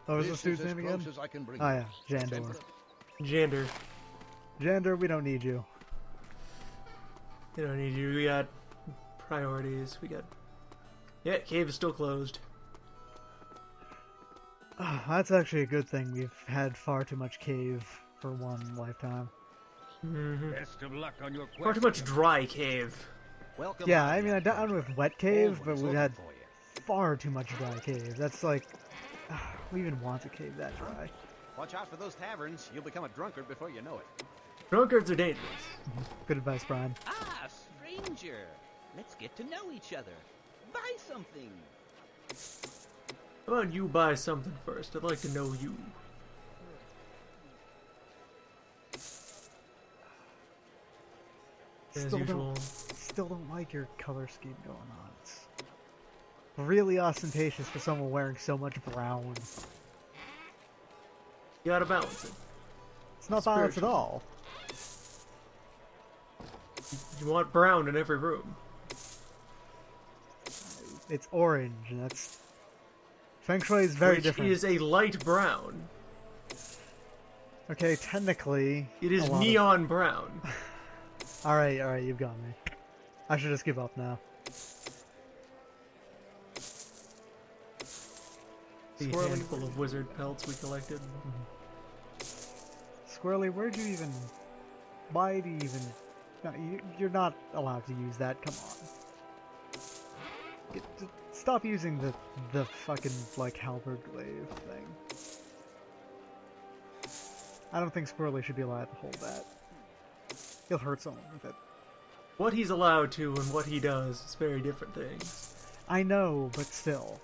What was this dude's name again? Oh yeah, Jandor. Jander. Jander, we don't need you. We don't need you. We got priorities. We got... Yeah, cave is still closed. That's actually a good thing. We've had far too much cave for one lifetime. Best of luck on your quest. Far too much dry cave. Welcome. Yeah, I mean, I'm down with wet cave, but Always we've had looking for you. far too much dry cave. That's like... we even want a cave that dry. Watch out for those taverns. You'll become a drunkard before you know it. Drunkards are dangerous. Good advice, Brian. Ah, stranger. Let's get to know each other. Buy something. How about you buy something first? I'd like to know you. As usual. Still don't like your color scheme going on. It's really ostentatious for someone wearing so much brown. You gotta balance it. It's not balanced at all. You want brown in every room. It's orange, and that's... Feng Shui is very Which different. is a light brown. Okay, technically... It is neon brown. Alright, you've got me. I should just give up now. The handful of wizard pelts we collected. Squirrely, where'd you even... Why do you even... No, you're not allowed to use that, come on. Stop using the fucking, like, halberd glaive thing. I don't think Squirrely should be allowed to hold that. He'll hurt someone with it. What he's allowed to and what he does is very different things. I know, but still.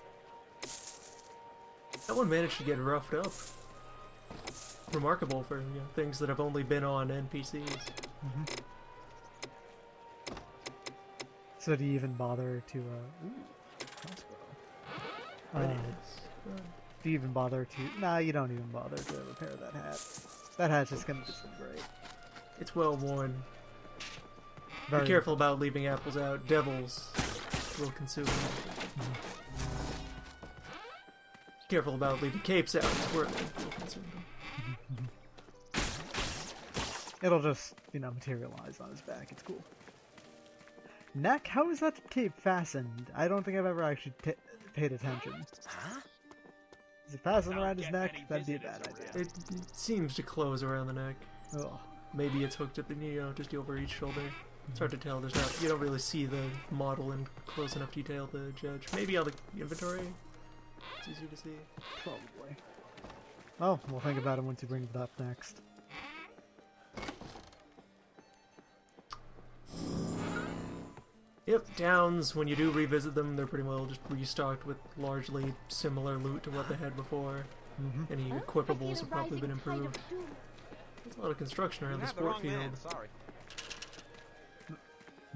That one managed to get roughed up. Remarkable for things that have only been on NPCs. So do you even bother to, ooh, crossbow. Do you even bother to... Nah, you don't even bother to repair that hat. That hat's just gonna disintegrate. It's well worn. Very Be careful about leaving apples out. Devils will consume them. Careful about leaving capes out. Squirrely will consume them. It'll just, materialize on his back. It's cool. Neck? How is that cape fastened? I don't think I've ever actually paid attention. Huh? Is it fastened around his neck? That'd be a bad idea. It seems to close around the neck. Ugh. Maybe it's hooked up, just over each shoulder. It's hard to tell. You don't really see the model in close enough detail to judge. Maybe on the inventory. It's easier to see. Probably. Oh, we'll think about it once you bring it up next. Yep, towns, when you do revisit them, they're pretty well just restocked with largely similar loot to what they had before. Any equipables have probably been improved. There's a lot of construction around the sport field. Sorry.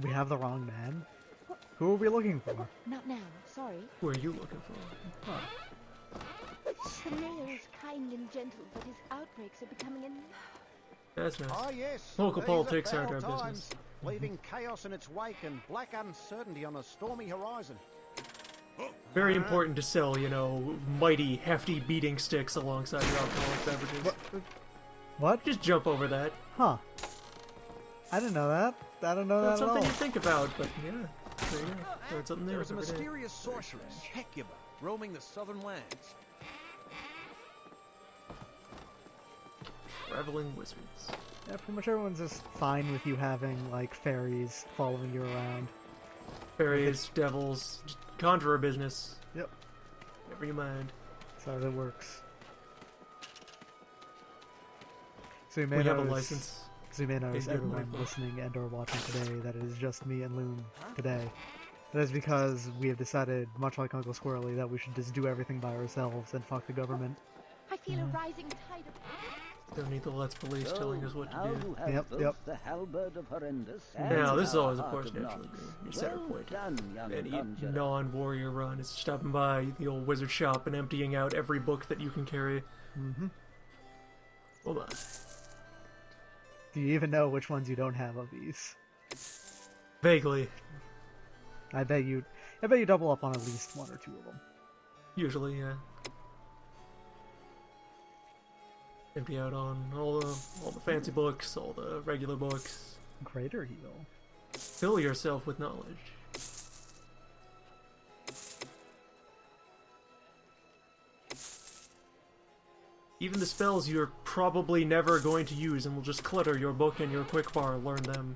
We have the wrong man? Who are we looking for? Not now, sorry. Who are you looking for? The mayor is kind and gentle, but his outbreaks are becoming an... That's nice. Ah, yes. Local These politics are aren't our foul times, business. leaving chaos in its wake and black uncertainty on a stormy horizon. Very important to sell, mighty, hefty beating sticks alongside your alcoholic beverages. What? Just jump over that. Huh. I didn't know that. I don't know That's that at all. something you think about, but yeah. There you go. Learn something new There is a every day. mysterious sorceress, Hecuba, roaming the southern lands. Traveling wizards. Yeah, pretty much everyone's just fine with you having, like, fairies following you around. Fairies, devils, just conjurer business. Yep. Never you mind. That's how it works. So you may We have a notice, license. So you may notice Hey, good everyone life. listening and or watching today that it is just me and Loon today. That is because we have decided, much like Uncle Squirrely, that we should just do everything by ourselves and fuck the government. I feel a rising tide of... Don't need the Let's Police telling us what to do. Yep. The halberd of horrendous Now, this is always a heart course of naturally. Knox. Your center Well point. done, young Any conjurer. non-warrior run is stopping by the old wizard shop and emptying out every book that you can carry. Hold on. Do you even know which ones you don't have of these? Vaguely. I bet you double up on at least one or two of them. Usually, yeah. Empty out on all the fancy books, all the regular books. Greater heal. Fill yourself with knowledge. Even the spells you're probably never going to use and will just clutter your book and your quick bar, learn them.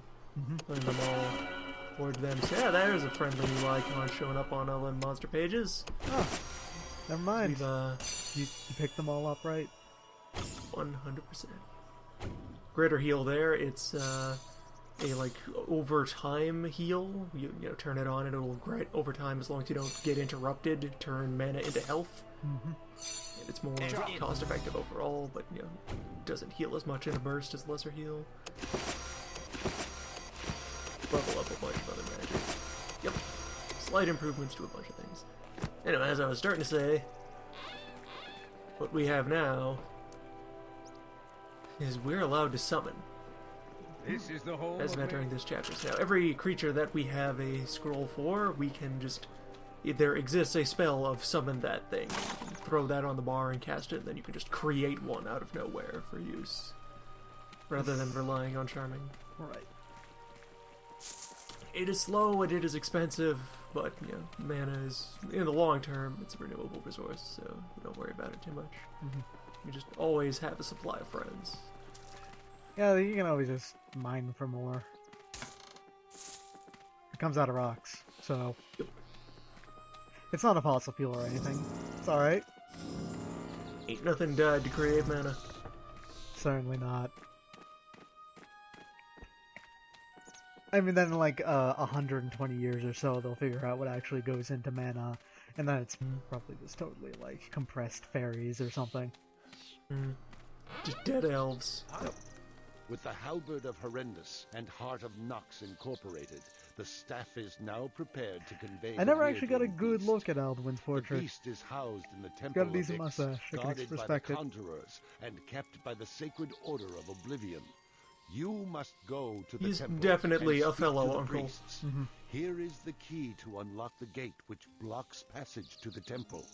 Learn them all. Word them. So yeah, there's a friendly new icon showing up on all the monster pages. Oh, never mind. We've, You picked them all up, right? 100%. Greater heal there. It's a like over time heal. You know, turn it on and it'll grant over time as long as you don't get interrupted. Turn mana into health. And it's more cost effective overall, but you know, doesn't heal as much in a burst as lesser heal. Level up a bunch of other magic. Yep. Slight improvements to a bunch of things. Anyway, as I was starting to say, what we have now is we're allowed to summon. This is the home As of entering this chapter. So now, every creature that we have a scroll for, we can just... There exists a spell of summon that thing. You can throw that on the bar and cast it, and then you can just create one out of nowhere for use. Rather than relying on charming. Right. It is slow and it is expensive, but, you know, mana is, in the long term, it's a renewable resource, so don't worry about it too much. You just always have a supply of friends. Yeah, you can always just mine for more. It comes out of rocks, so... It's not a fossil fuel or anything. It's alright. Ain't nothing died to create mana. Certainly not. I mean, then in like 120 years or so, they'll figure out what actually goes into mana, and then it's probably just totally like compressed fairies or something. Just dead elves. Yep. With the halberd of Horrendous and Heart of Nox incorporated, the staff is now prepared to convey. I never actually got a good beast. look at Alduin's The portrait. beast is housed in the temple Got a decent of Ix, mustache. I can guarded by the respect it. Conjurers and kept by the sacred order of Oblivion. You must go to the He's temple definitely and a speak fellow to the uncle. priests. Here is the key to unlock the gate which blocks passage to the temple.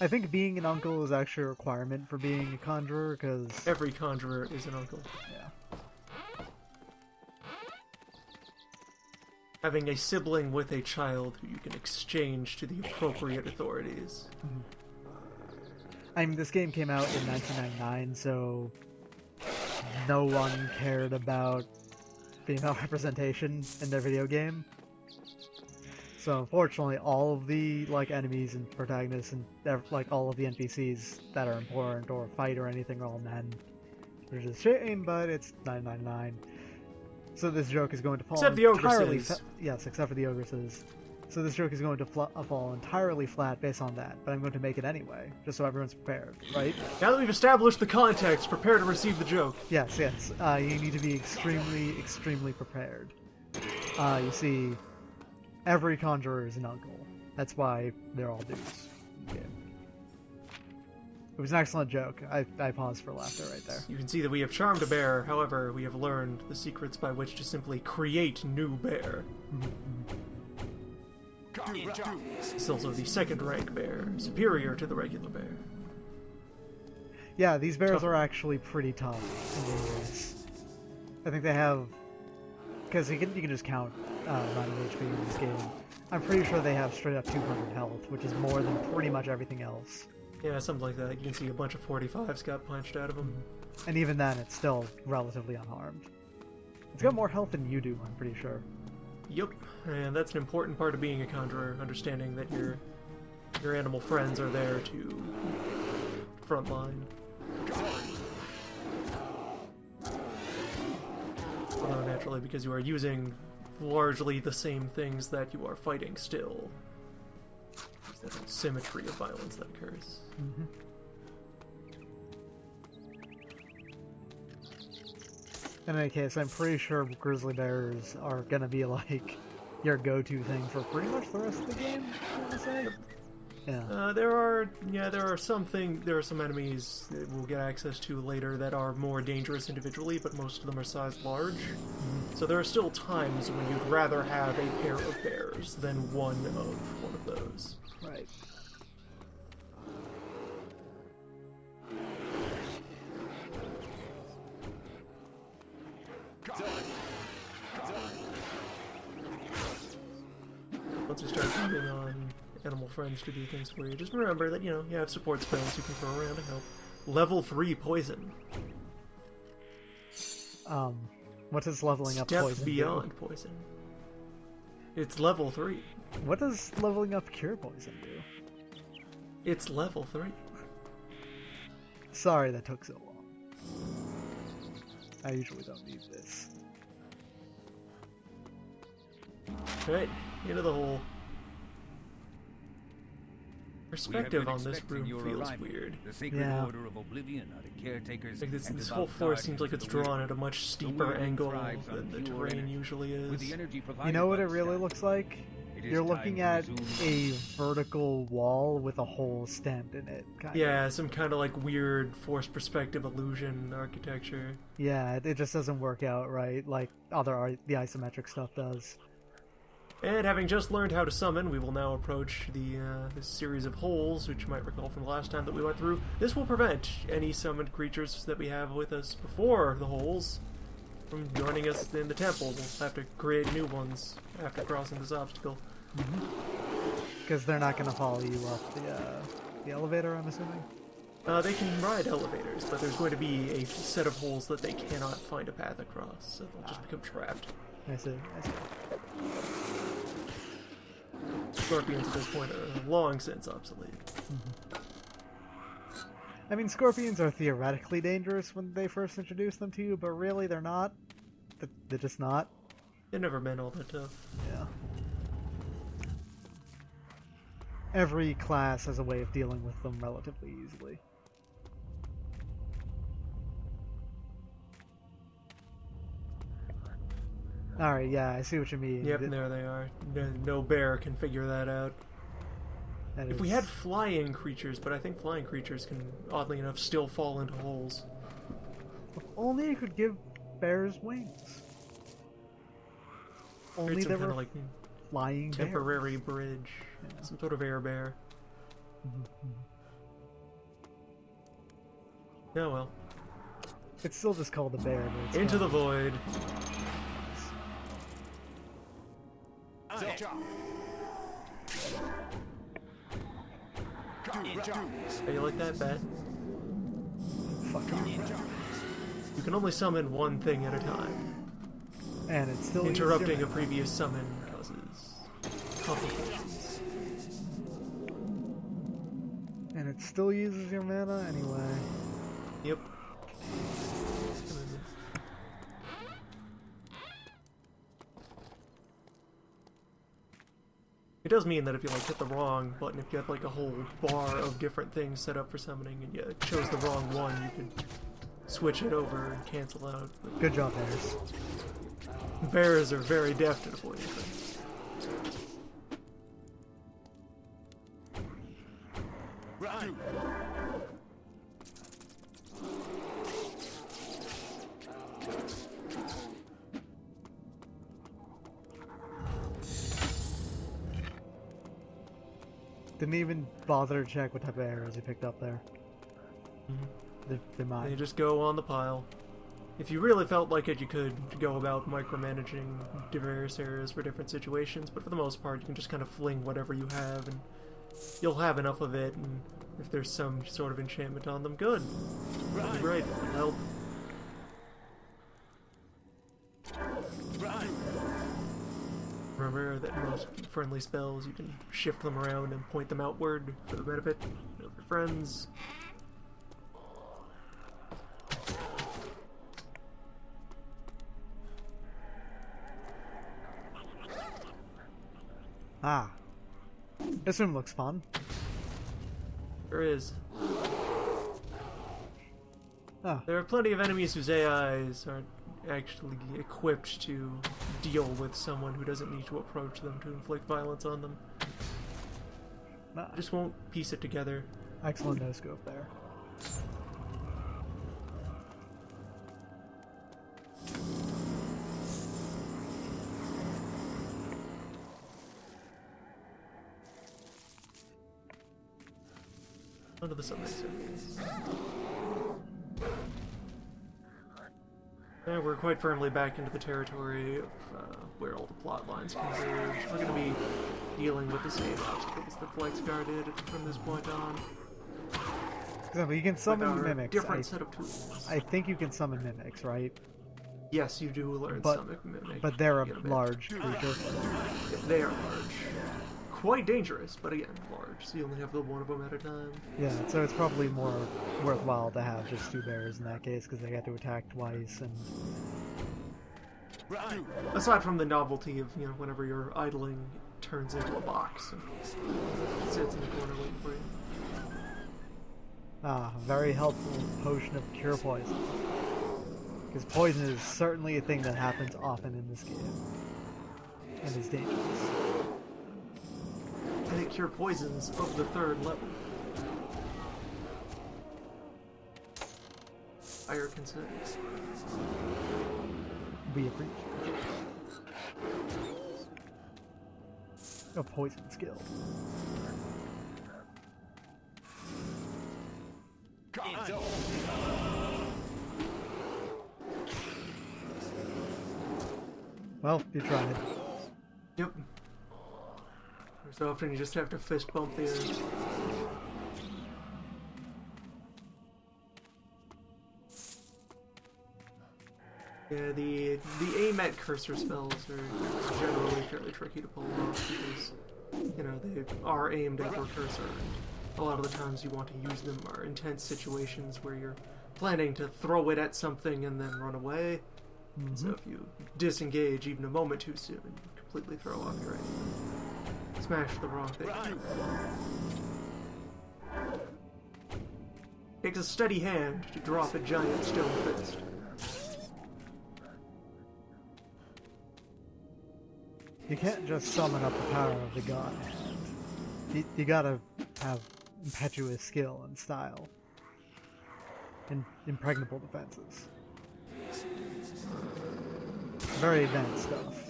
I think being an uncle is actually a requirement for being a conjurer, because... Every conjurer is an uncle. Yeah. Having a sibling with a child who you can exchange to the appropriate authorities. I mean, this game came out in 1999, so no one cared about female representation in their video game. So unfortunately, all of the like enemies and protagonists and like all of the NPCs that are important or fight or anything are all men. Which is a shame, but it's 999. So this joke is going to fall Except the entirely ogresses. yes, except for the ogresses. So this joke is going to fall entirely flat based on that, but I'm going to make it anyway, just so everyone's prepared, right? Now that we've established the context, prepare to receive the joke. Yes, yes. You need to be extremely, extremely prepared. You see, every conjurer is an uncle. That's why they're all dudes. Okay. It was an excellent joke. I paused for laughter right there. You can see that we have charmed a bear, however, we have learned the secrets by which to simply create new bear. This is also the second rank bear, superior to the regular bear. Yeah, these bears Tough. are actually pretty tough and dangerous. I think they have... Because you can just count amount of HP in this game. I'm pretty sure they have straight up 200 health, which is more than pretty much everything else. Yeah, something like that. You can see a bunch of 45s got punched out of them. And even then, it's still relatively unharmed. It's got more health than you do, I'm pretty sure. Yep, and that's an important part of being a conjurer, understanding that your animal friends are there to frontline. Although naturally, because you are using largely the same things that you are fighting still. There's that symmetry of violence that occurs. In any case, I'm pretty sure grizzly bears are gonna be like your go-to thing for pretty much the rest of the game, I would say. Yeah. There are some enemies that we'll get access to later that are more dangerous individually, but most of them are sized large. So there are still times when you'd rather have a pair of bears than one of those. Right. once you start depending on animal friends to do things for you. Just remember that, you have support spells you can throw around to help. Level 3 poison. What does leveling up Step poison beyond poison. It's level 3. do? What does leveling up cure poison do? It's level 3. Sorry that took so long. I usually don't need this. Right, into the hole. We have Perspective been on this expecting room your feels arrival. weird. The Sacred Yeah. Order of Oblivion are the caretakers. Like this and whole devout floor seems like guardians it's of the drawn weird. at a much The steeper weird angle thrives on than the pure terrain energy. usually With is. the energy You provided know what by it really the looks sky, like? it is You're time looking to at resume a vertical wall with a hole stamped in it. Kind Yeah, of. some kind of like weird forced perspective illusion architecture. Yeah, it just doesn't work out right like the isometric stuff does. And having just learned how to summon, we will now approach this series of holes, which you might recall from the last time that we went through. This will prevent any summoned creatures that we have with us before the holes from joining us in the temple. We'll have to create new ones after crossing this obstacle. Because they're not going to follow you up the elevator, I'm assuming? They can ride elevators, but there's going to be a set of holes that they cannot find a path across, so they'll just become trapped. I see. Scorpions at this point are long since obsolete. I mean, scorpions are theoretically dangerous when they first introduce them to you, but really they're not. They're just not. They've never been all that tough. Yeah. Every class has a way of dealing with them relatively easily. Alright, yeah, I see what you mean. Yep, and there they are. No bear can figure that out. That If we is- had flying creatures, but I think flying creatures can, oddly enough, still fall into holes. If only you could give bears wings. Only Create some there kind were of like flying temporary bears. bridge, Yeah. some sort of air bear. Oh well. It's still just called a bear, but it's Into not. the void. How you like that, Bat? Fuck you. You can only summon one thing at a time. And it's still uses Interrupting a your- previous summon causes complications. And it still uses your mana anyway. Yep. It does mean that if you like hit the wrong button, if you had like a whole bar of different things set up for summoning and you chose the wrong one, you could switch it over and cancel out. But Good job, bears. bears are very deft at avoiding things. Didn't even bother to check what type of arrows he picked up there. They're They mine. just go on the pile. If you really felt like it, you could go about micromanaging various areas for different situations, but for the most part, you can just kind of fling whatever you have, and you'll have enough of it, and if there's some sort of enchantment on them, good. That'd be great. It'll help. Remember that most friendly spells, you can shift them around and point them outward for the benefit of your friends. Ah. This room looks fun. There is. Ah. There are plenty of enemies whose AIs aren't actually equipped to deal with someone who doesn't need to approach them to inflict violence on them. Ah. Just won't piece it together. Excellent no scope there. Onto the summoning circles. And we're quite firmly back into the territory of where all the plot lines converge. We're going to be dealing with the same obstacles that Flexgar did from this point on. Example, you can summon With our mimics. different set of tools. I think you can summon mimics, right? Yes, you do learn some mimic. But they're a in bit. large creature. They are large. Quite dangerous, but again, large. So you only have the one of them at a time. Yeah, so it's probably more worthwhile to have just 2 bears in that case, because they get to attack twice, and... Aside from the novelty of, whenever you're idling, it turns into a box and sits in the corner waiting for you. Ah, very helpful potion of cure poison. Because poison is certainly a thing that happens often in this game. And is dangerous. And it cure poisons of the 3rd level. Higher considered. Be appreciated. A poison skill. Well, you tried. Yep. So often you just have to fist bump the air. Yeah, the aim at cursor spells are generally fairly tricky to pull off because, they are aimed at your cursor. A lot of the times you want to use them are intense situations where you're planning to throw it at something and then run away. Mm-hmm. So if you disengage even a moment too soon, you completely throw off your aim. Smash the wrong thing. Takes a steady hand to drop a giant stone fist. You can't just summon up the power of the god. You gotta have impetuous skill and style. And impregnable defenses. Very advanced stuff.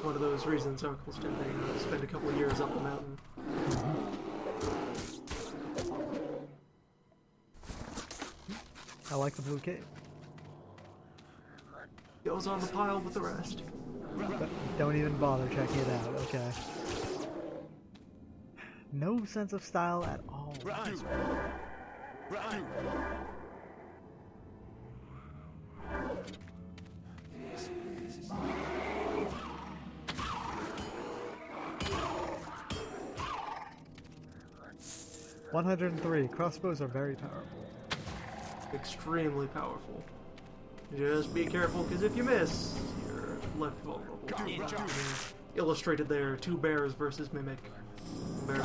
One of those reasons uncles tend to spend a couple of years up the mountain. I like the blue cape. Goes on the pile with the rest. But don't even bother checking it out, okay. No sense of style at all. $103. Crossbows are very powerful. Extremely powerful. Just be careful, because if you miss, you're left vulnerable. Illustrated there, 2 bears versus mimic. Bears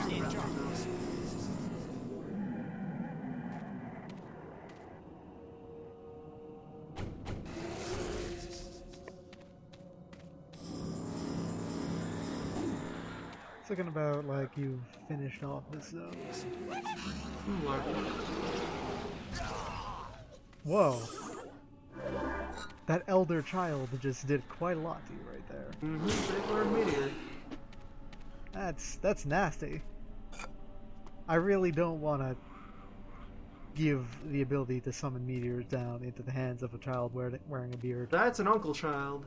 It's looking about like you've finished off this zone. Whoa. That elder child just did quite a lot to you right there. Mm-hmm, big meteor. That's nasty. I really don't want to give the ability to summon meteors down into the hands of a child wearing a beard. That's an uncle child.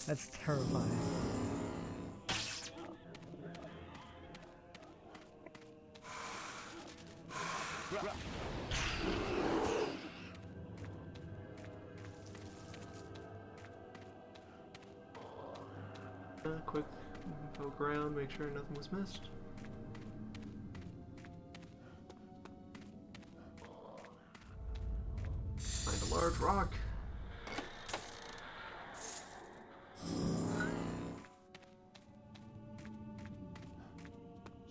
That's terrifying. Quick poke around, make sure nothing was missed. Find a large rock.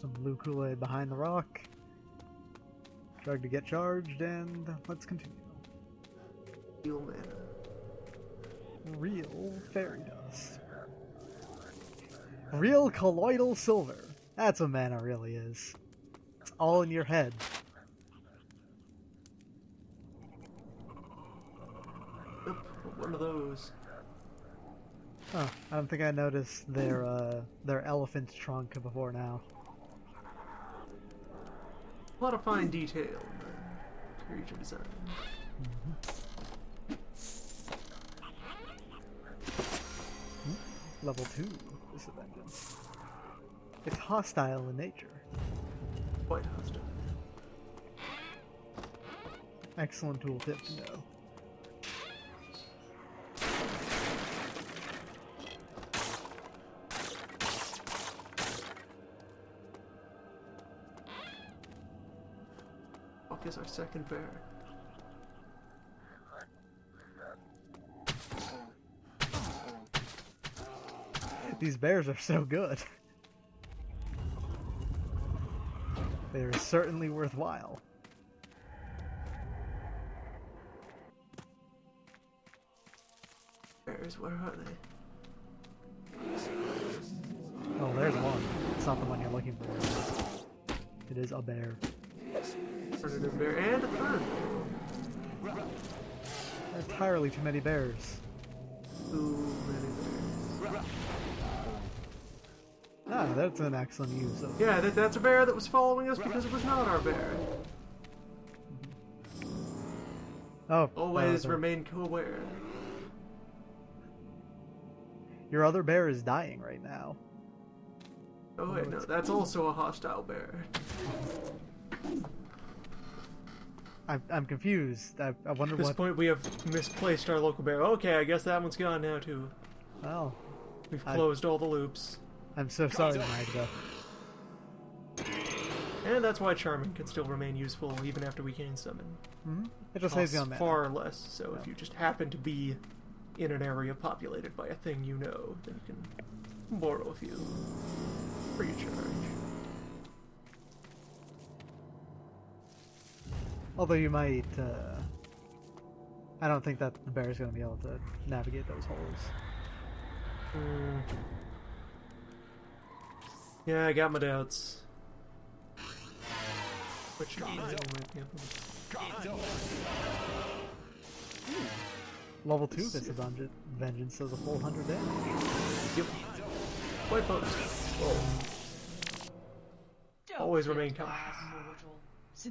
Some blue Kool-Aid behind the rock. Drug to get charged, and let's continue. Real mana. Real fairy dust. Real colloidal silver. That's what mana really is. It's all in your head. Yep, one of those. Oh, I don't think I noticed their elephant trunk before now. A lot of fine detail in the creature design. Level 2, this is vengeance. It's hostile in nature. Quite hostile. Excellent tooltip to know. Fuck is our second bear? These bears are so good. They are certainly worthwhile. Bears, where are they? Oh, there's one. It's not the one you're looking for. It is a bear. Alternative bear and a third. Entirely too many bears. Too many bears. Ah, that's an excellent use of. Yeah, that's a bear that was following us because it was not our bear. Oh, Always remain aware. Your other bear is dying right now. Oh wait, no, that's also a hostile bear. I'm confused. I wonder At this what. point, we have misplaced our local bear. Okay, I guess that one's gone now too. Well, We've closed all the loops. I'm so sorry, Magda. And that's why Charming can still remain useful even after we can summon. It just saves you on Costs mana. far less, so if you just happen to be in an area populated by a thing you know, then you can borrow a few. Free of charge. Although you might. I don't think that the bear is going to be able to navigate those holes. Yeah, I got my doubts. Which might be able Level 2 gets a vengeance does a full 100 damage. Yep. Quite potent. Always remain calm.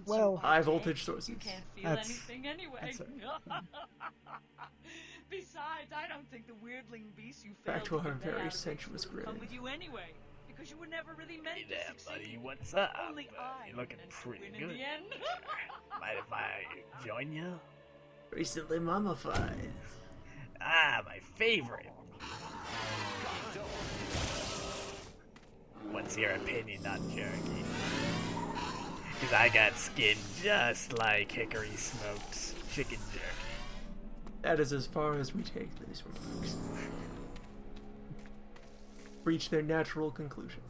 Well, High voltage sources. You can't feel That's- anything anyway. that's it. Besides, I don't think the weirdling beast you Back failed to our convey very out of sensuous picture would come grin. with you anyway, because you were never really meant Hey to there, succeed. buddy. What's up? Only I You're looking managed to pretty win in good. the end. Mind if I join you? Recently mummified. Ah, my favorite. What's your opinion on jerky? Because I got skin just like Hickory Smoked chicken jerky. That is as far as we take these remarks. Reach their natural conclusion.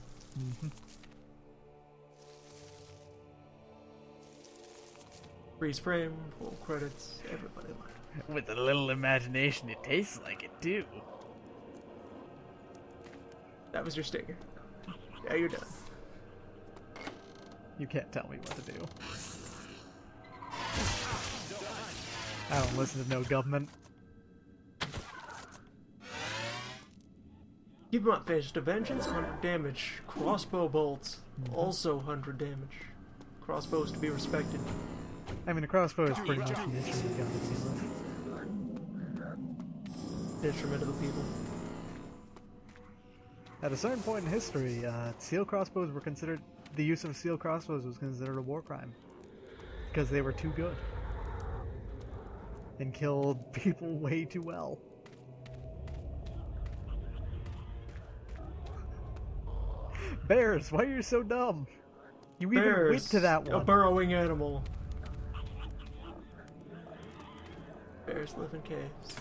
Freeze frame, full credits, everybody laugh. With a little imagination, it tastes like it too. That was your stinger. Now you're done. you can't tell me what to do. I don't listen to no government. Keep 'em up, Fist. Vengeance, 100 damage. Crossbow bolts, also 100 damage. Crossbows to be respected. I mean, the crossbow is pretty much an instrument gun to begin with. Instrument of the people. At a certain point in history, steel crossbows were considered. The use of steel crossbows was considered a war crime because they were too good and killed people way too well. Bears, why are you so dumb? You even went Bears, to that a one. burrowing animal. Bears live in caves.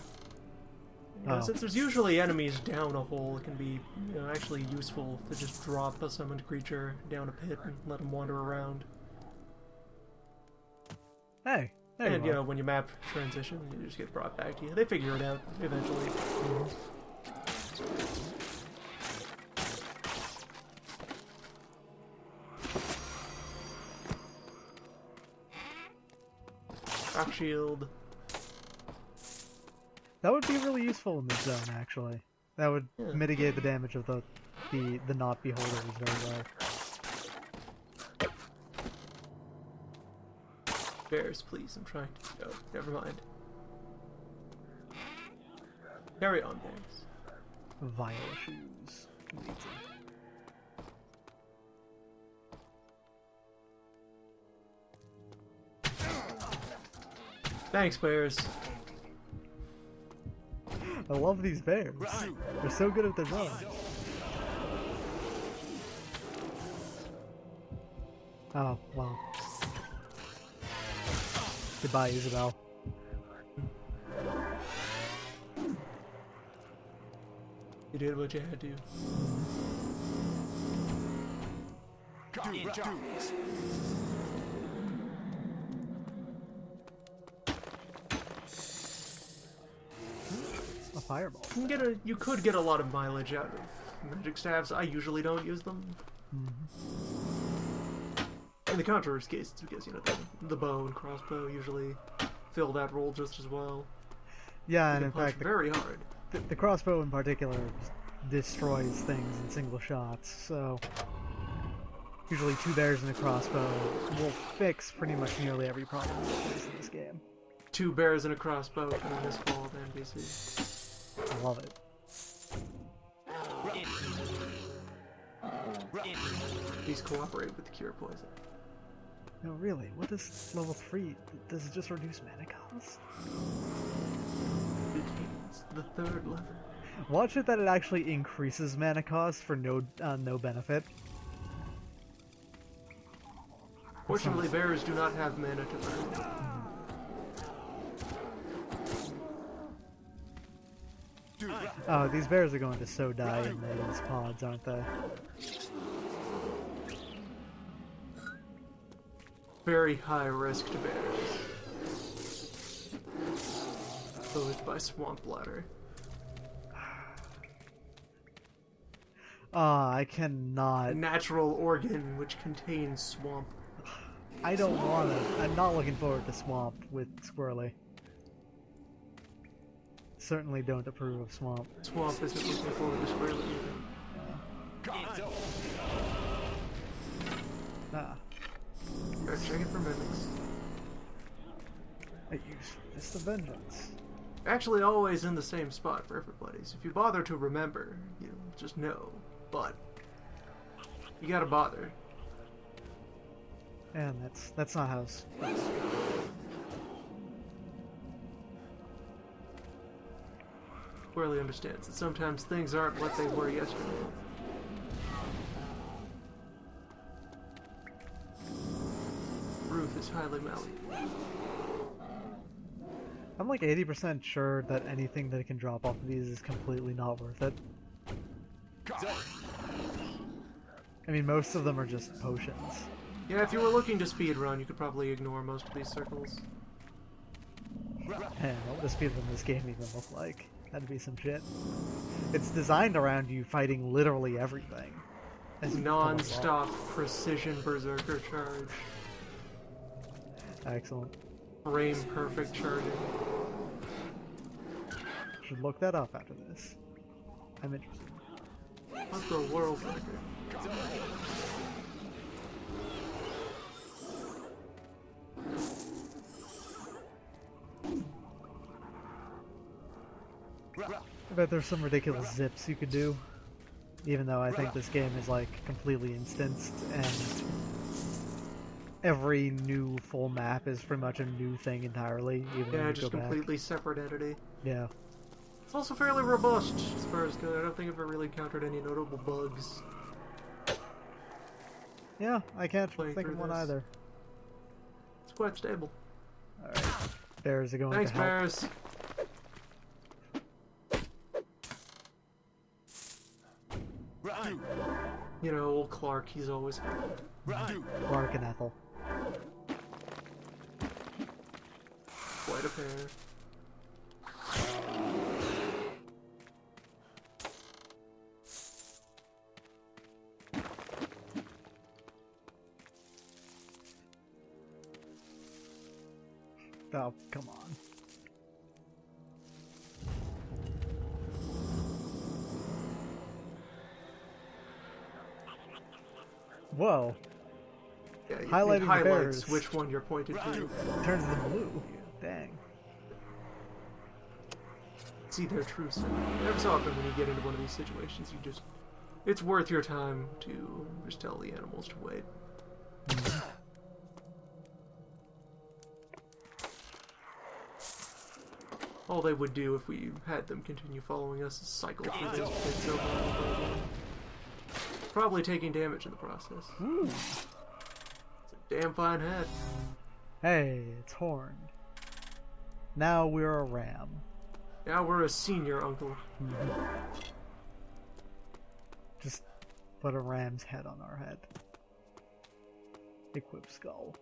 You know, Oh. since there's usually enemies down a hole, it can be actually useful to just drop a summoned creature down a pit and let them wander around. Hey, there And, you are. when you map transition, you just get brought back to you. They figure it out eventually. Rock shield. That would be really useful in this zone, actually. That would Yeah. mitigate the damage of the not beholders very well. Bears, please. I'm trying to. Oh, never mind. Carry on, bears. Vile shoes. Pizza. Thanks, bears. I love these bears. They're so good at their jobs. Oh, wow. Goodbye, Isabel. You did what you had to. A fireball. You could get a lot of mileage out of magic staves. I usually don't use them. In the Conjurer's case, it's because, you know, the bow and crossbow usually fill that role just as well. Yeah, You and can in punch fact, very hard. the crossbow in particular just destroys things in single shots, so usually 2 bears and a crossbow will fix pretty much nearly every problem you face in this game. 2 bears and a crossbow can this fall of NPC. I love it. These cooperate with the cure poison. No, really, what is level 3? Does it just reduce mana cost? It's the 3rd level. Watch it that it actually increases mana cost for no benefit. Fortunately, bears do not have mana to burn. Oh, these bears are going to so die in these pods, aren't they? Very high risk to bears. Posed by swamp bladder. I cannot. A natural organ which contains swamp. I don't want to. I'm not looking forward to swamp with Squirrely. Certainly don't approve of swamp. Swamp isn't looking forward to squarely either. Ah. Start checking for mimics. I use Fist of Vengeance. Actually, always in the same spot for everybody. So if you bother to remember, you know, just know. But you gotta bother. And that's not how it's. Squarely understands that sometimes things aren't what they were yesterday. Ruth is highly malleable. I'm like 80% sure that anything that can drop off of these is completely not worth it. I mean, most of them are just potions. Yeah, if you were looking to speedrun, you could probably ignore most of these circles. And what would the speed of this game even look like? That'd be some shit. It's designed around you fighting literally everything. As you come along. Non-stop precision berserker charge. Excellent. Frame perfect charging. Should look that up after this. I'm interested. What's the world record? I bet there's some ridiculous zips you could do. Even though I think this game is like completely instanced and every new full map is pretty much a new thing entirely. Even when Yeah, you just go back. completely separate entity. Yeah. It's also fairly robust as far as good. I don't think I've ever really encountered any notable bugs. Yeah, I can't Playing think of through one this. either. It's quite stable. Alright. Bears are going Thanks, to help. Bears. You know, old Clark, he's always happy. Clark and Ethel. Quite a pair. Oh, come on. Whoa. Yeah, it Highlighting the highlights bears. which one you're pointed to. Turns them blue. Dang. See their true self. Every so often when you get into one of these situations, it's worth your time to just tell the animals to wait. All they would do if we had them continue following us is cycle through those pits over and over again. Probably taking damage in the process. Ooh. It's a damn fine head. Hey, it's horned. Now we're a ram. Now we're a senior uncle. Just put a ram's head on our head. Equip skull.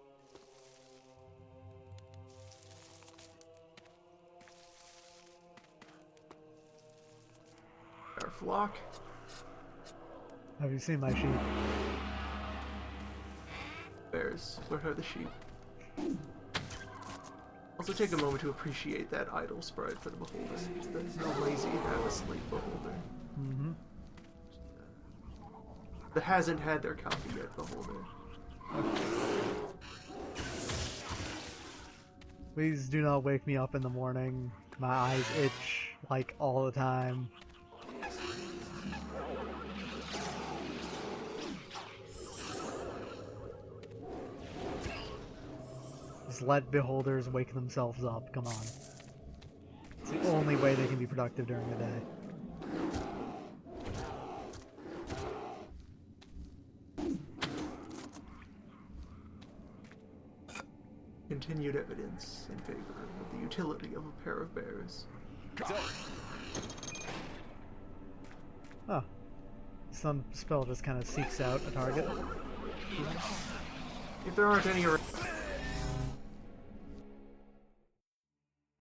Our flock. Have you seen my sheep? Bears. Where are the sheep? Also take a moment to appreciate that idle sprite for the beholder. Just the lazy, half-asleep beholder. Mm-hmm. That hasn't had their coffee yet beholder. Please do not wake me up in the morning. My eyes itch, like, all the time. Just let beholders wake themselves up, come on. It's the only way they can be productive during the day. Continued evidence in favor of the utility of a pair of bears. Oh. Some spell just kind of seeks out a target. If there aren't any around,